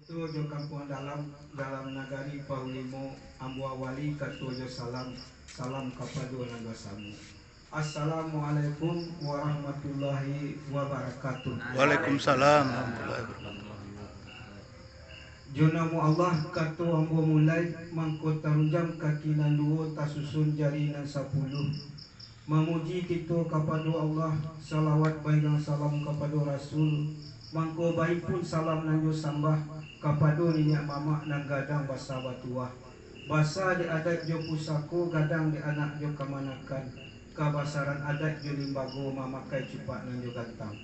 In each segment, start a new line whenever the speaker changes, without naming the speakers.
Tujo kampung dalam nagari Paulimo ambu awali katujo salam kepada nagasamu. Assalamualaikum warahmatullahi wabarakatuh.
Waalaikumsalam.
Junamu Allah katu ambu mulai mangko tarunjam kaki nanduo tasusun jarinan 10. Memuji kita kepada Allah, salawat baikang salam kepada Rasul. Mangko baik pun salam nanjo sambah kepada ninya mama nang gadang basa batuah. Basa di adat jo pusako gadang di anak jo kamanakan. Kabasaran adat jo limbago mamakai cupak nanjo gantang.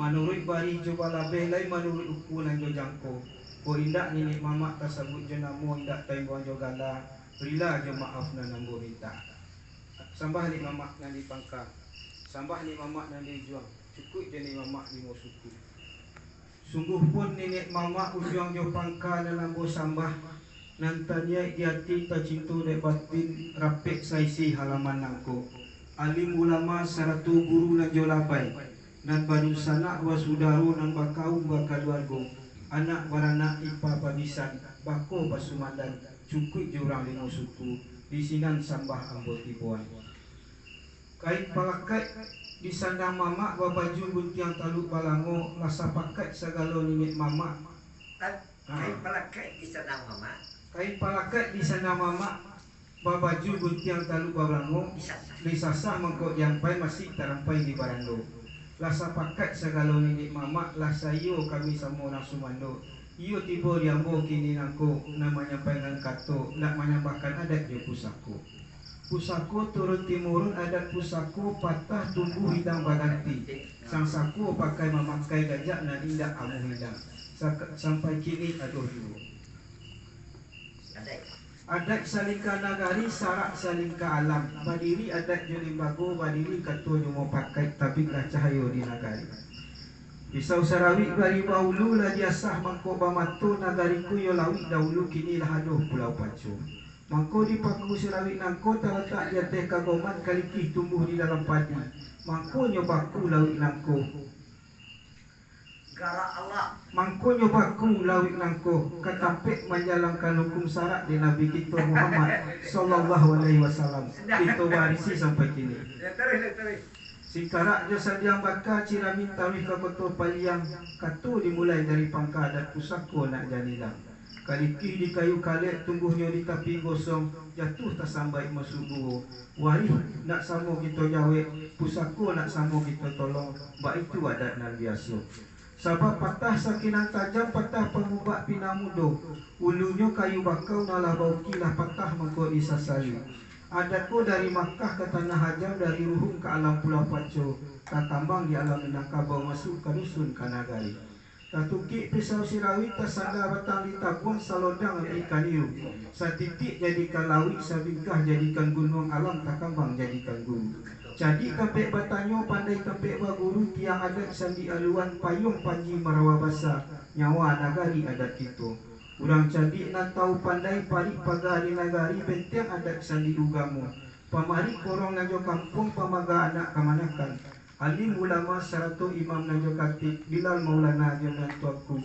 Menurut bari jo balabe lai menurut uku nanjo jangko. Ko indak ninik mama tersebut jo namo indak taibuan jo gala. Rila jo maaf na nambo minta. Sambah ni mamak nan dipangka, sambah ni mamak nan dijuang, cukup je ni mamak di suku. Sungguh pun nenek mamak ujuang jo pangka dalam bo sambah, nantanya diati tacintu dek batin rapek saisi halaman nangko. Alim ulama saratu guru nan jo labai, nan baru sanak wasudaru nan bakaum bakaluargo, anak baranak ipa pabisan, bako basumandan, cukup jurang lima suku, di sinan sambah ambot tipuan. Kait palakai di sandang mama babaju buntiang taluk balango lasa pakai segala ninik mama.
Kait palakai di sandang mama.
Kait palakai di sandang mama babaju buntiang taluk balango disasah mengkok jampai masih terampai di barando. Lasa pakai segala ninik mama lasa iyo kami sama orang Sumando. Iyo tiba diambo kini nangko namanya pengen kato nak menyambahkan adat jo pusako. Pusako turun timurun adat pusako patah tumbuh hidang baganti. Sang saku pakai memakai gajak dan indak amu hidang. Sampai kini aduh dulu. Adat salingka nagari sarak salingka alam. Badiri adat jolimbago badiri katua mau pakai tapi lah cahayo di nagari. Pisau sarawik bari baulu lah diasah mangko bamato nagariku yo lawik dahulu kini lah aduh pulau pacu. Mangko di paku sarawik nangko terletak di atas kagoman kalikih tumbuh di dalam padi. Mangko nyobaku lawik nangko.
Gara Allah.
Mangko nyobaku lawik nangko katampek menjalankan hukum syarak di Nabi kita Muhammad sallallahu alaihi wasallam. Kita warisi sampai kini. Singkarak jo sadiang baka ciramin tawih kakoto paliang katu dimulai dari pangka adat pusako nak janilang. Kalikih di kayu kalet tumbuhnya di tapi gosong jatuh tak sampai masubuh. Warih nak samo kita jawe pusako nak samo kita tolong. Bak itu adat nan biasa. Sabab patah sakinan tajam patah pengubah pinamudo. Ulunya kayu bakau nalah baukilah patah mengko disasali. Adatku dari Makkah ke Tanah Hajam, dari Ruhum ke alam Pulau Paco, tatambang di alam Minangkabau masuk ke dusun Kanagari. Tatukik pisau sirawi tersandar batang di tabung salodang ikan hiu. Satitik jadikan lawi, sabingkah jadikan gunung alam takambang jadikan guru. Jadi kampek batanyo pandai kampek baguru tiang adat sandi aluan payung panji merawa basa nyawa nagari adat itu. Urang cadik nan tahu pandai parik pagari nagari benteng adat sandi ugamu. Pamari korong najo kampung pamaga anak kamanakan. Alim ulama saratu imam najo katib Bilal Maulana jo nan tuaku.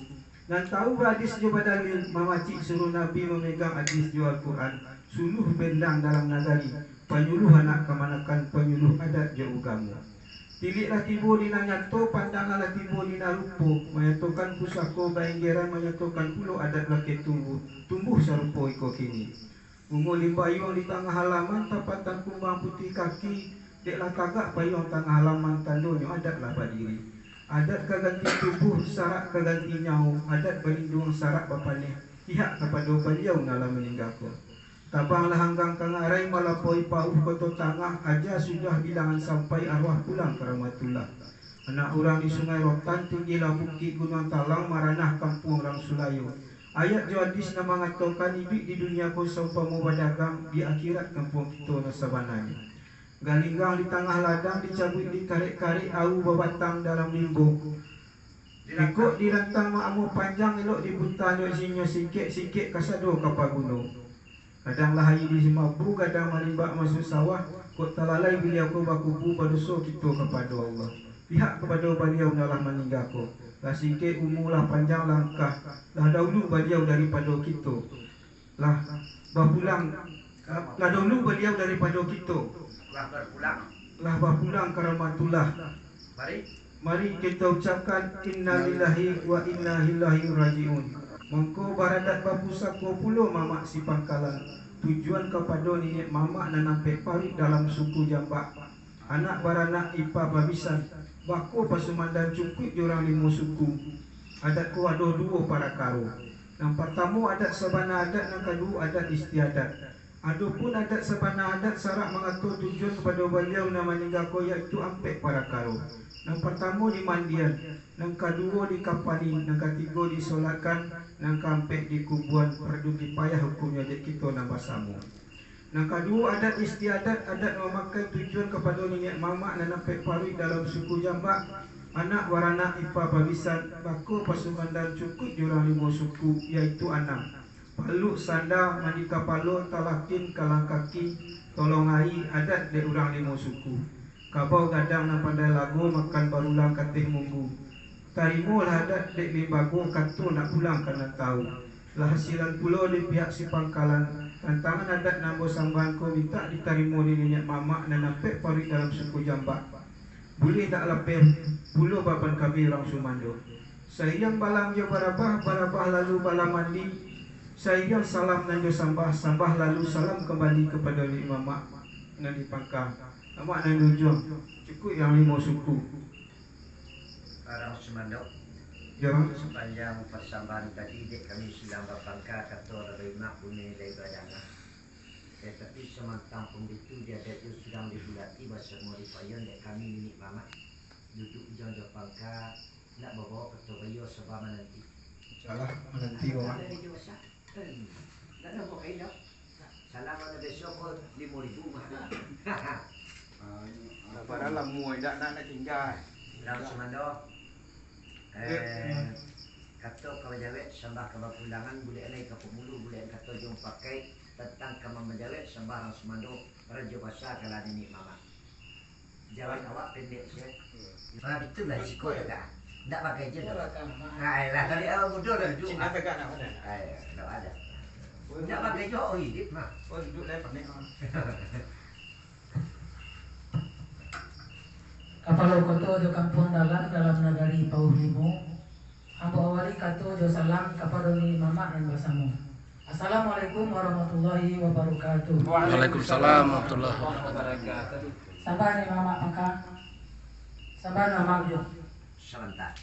Nan tahu hadis jo badalil mamacik suruh Nabi memegang hadis jo Al-Quran. Suluh bendang dalam nagari. Penyuluh anak kamanakan penyuluh adat jo ugamu. Tiliklah tibo di nanyato, pandanganlah tibo di narupo. Menyatukan pusako bainggeran, menyatukan pulau adat laki tumbuh sarupo iko kini. Ungu limbayong di tengah halaman, tapatan kumbang putih kaki. Deklah kagak payung tengah halaman, tandonyo adatlah badiri. Adat kaganti tubuh, sarak kaganti nyahu. Adat berlindung sarak bapane. Pihak kepada beliau dalam meninggalku. Tabanglah hanggang kangarai malapoi pauh koto tangah aja sudah bilangan sampai arwah pulang ke Rahmatullah. Anak orang di Sungai Rotan tinggilah bukit Gunung Talang maranah kampung orang Sulayo. Ayat jo hadis nama ngatokan ibik di dunia ko saumpama badagang di akhirat kampung kita nasabananya. Galinggang di tengah ladang dicabut di karek-karek au babatang dalam limbo. Ikut dirantang ma'amu panjang elok dibuntan jo sinyo sikit-sikit kasado kapal gunung. Kadang lahayi di Simabru, kadang marimbak masuk sawah. Kok talalai beliau ko bakubu paduso kita kepada Allah. Pihak kepada beliau dalam meninggalku. Lah sikit umur lah panjang langkah. Lah dahulu beliau daripada kita. Lah berpulang. Lah dahulu beliau daripada kita.
Lah berpulang.
Lah berpulang ke rahmatullah. Mari kita ucapkan innalillahi wa inna ilaihi rajiun. Mengko baradat bapusako pulo mamak si Pangkalan. Tujuan kepada nenek mamak dan nampak parit dalam suku Jambak. Anak baranak ipa babisan. Bako pasumandan cukup diorang 5 suku. Adat ko ada 2 para karo. Yang pertama adat sabana adat, yang kedua adat istiadat. Adapun adat sabana adat syarat mengatur tujuan kepada beliau nama meninggal ko iaitu ampek para karo. Yang pertama di mandian, yang kedua di kapalin, yang ketiga disolatkan, yang keempat di kubuan. Perlu dipayah hukumnya dek kita nambah samu. Yang kedua adat istiadat, adat memakai tujuan kepada nenek mamak dan nampak parit dalam suku Jambak. Anak baranak ipa babisan bako pasukan dan cukup diorang 5 suku iaitu 6. Paluk sandar mandi kapalo talakin kalang kaki tolong air adat dek orang 5 suku. Kabau gadang na pandai lagu makan barulang katih munggu. Tarimo lah adat dek limbago katu nak pulang karena tahu. Lah hasilan pulau di pihak si Pangkalan. Tantangan adat nambo sambahan ko minta ditarimo di nenek mamak dan nampak parit dalam suku Jambak. Boleh tak lapir bulu baban kami orang Sumando. Sayang balam jo barabah lalu balam mandi. Sayang salam nan jo sambah lalu salam kembali kepada nenek mamak nan di Pangkal. Amak nan ujung cukup yang 5 suku.
Orang Sumando.
Ya.
Sepanjang persambahan tadi dek kami sedang berpangkat kata dari mak punya dari badana. Tetapi semantang pun itu dia itu sedang dibulati bahasa mau dipayon dek kami minik mama duduk ujung pangkat nak bawa kata bayo sebab nanti.
Salah menanti orang.
Nak nak bawa kain dah. Salam ada besok kot 5,000 mah.
Para lamu dak nak tinggal.
Dalam Semando. Kata kau jawab sembah kau pulangan boleh naik ke pemulu boleh kata jom pakai tentang kau menjawab sembah orang Semando raja bahasa kalau nenek mama. Jawab awak pendek je. Itulah risiko tak? Tak pakai je dah. Lah tadi awak bodoh dah duduk.
Ada kan ada.
Tak ada. Tak pakai je oh hidup mah.
Oh duduk lain pandai.
Kapalo kato jo kampung dalam nagari Pauh Limo. Ambo awali kato jo salam kepada ni mama dan basamu. Assalamualaikum warahmatullahi wabarakatuh.
Waalaikumsalam warahmatullahi wabarakatuh.
Sabar ni mama pangka. Sabar nama jo.
Sebentar.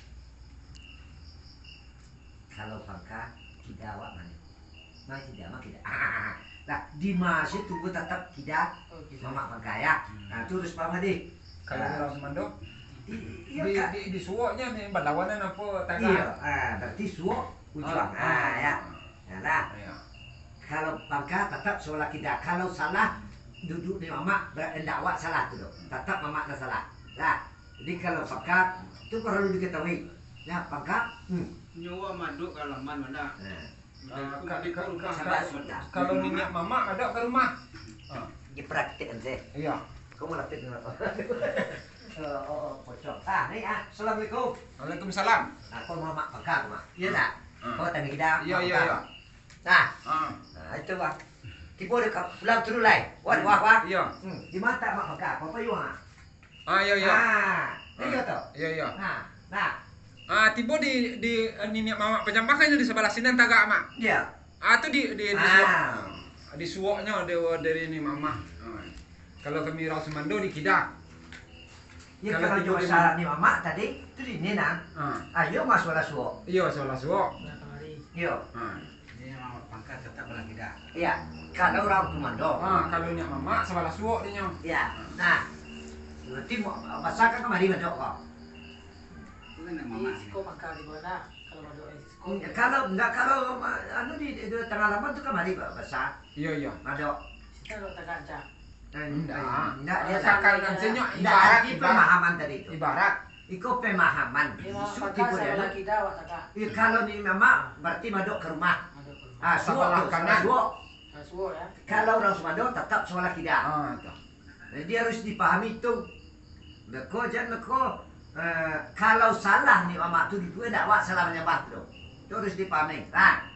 Kalau pangka tidak awak mana? Mana tidak mak tidak. Nah di masjid tunggu tetap tidak mama pangka ya. Nah terus Pak Madi.
Kalau orang Semando
Iya,
di suoknya nih berlawanan apa tak
iya, berarti suok ujung. Ya. Nah, kalau pangkat tetap soal kita. Kalau salah duduk di mama berdakwah salah tu. Tetap mama dah salah. Nah, jadi kalau pangkat itu perlu diketahui. Ya, pangkat
Nyawa maduk kalaman mana?
kalau minyak mama ada ke rumah.
Dipraktikkan saya.
Iya.
Kamu latih dengan apa? Pocong. Ni Assalamualaikum.
Waalaikumsalam.
Aku mama pangkat mah. Iya tak? Kau tanya kita.
Iya.
Nah, itu bang. Tiba dia pulang terus lai. Wah.
Iya.
Di mata mak pangkat. Apa you ah?
Iya.
Iya tu.
Iya.
Nah.
Tiba di nenek mama pencampakannya di sebelah sini tagak mak.
Iya.
Itu di suoknya dari ini mama. Kalau kami orang Semando di Kidak.
Ya kalau jual salah ni mama tadi tu di ni nak. Ayo masuk lah suok.
Iya, salah suok.
Iya.
Ini mama pangkat tetap orang tidak.
Iya. Kalau orang Semando.
Kalau ini mama sebelah suok dia.
Iya. Nah. Berarti masakan kemari mandok kau.
Bukan mama.
Kau makan di mana? Kalau mau doa
Kalau enggak kalau anu di tengah laman tu kemari besar.
Iya.
Mandok.
kita lo tak kaca.
Enggak dia
Asalkan senyok
ibarat pemahaman tadi itu.
Ibarat.
Iko pemahaman.
Tipu dia lagi dawat tak.
Kalau ni mama berarti madok ke rumah. Suok
kanan.
Suo ya.
Kalau orang Sumado tetap soal akidah.
Itu.
Jadi harus dipahami itu. Leko jangan leko Kalau salah nih mama tu gitu dah awak salah menyembah tu. Tu harus dipahami. Nah,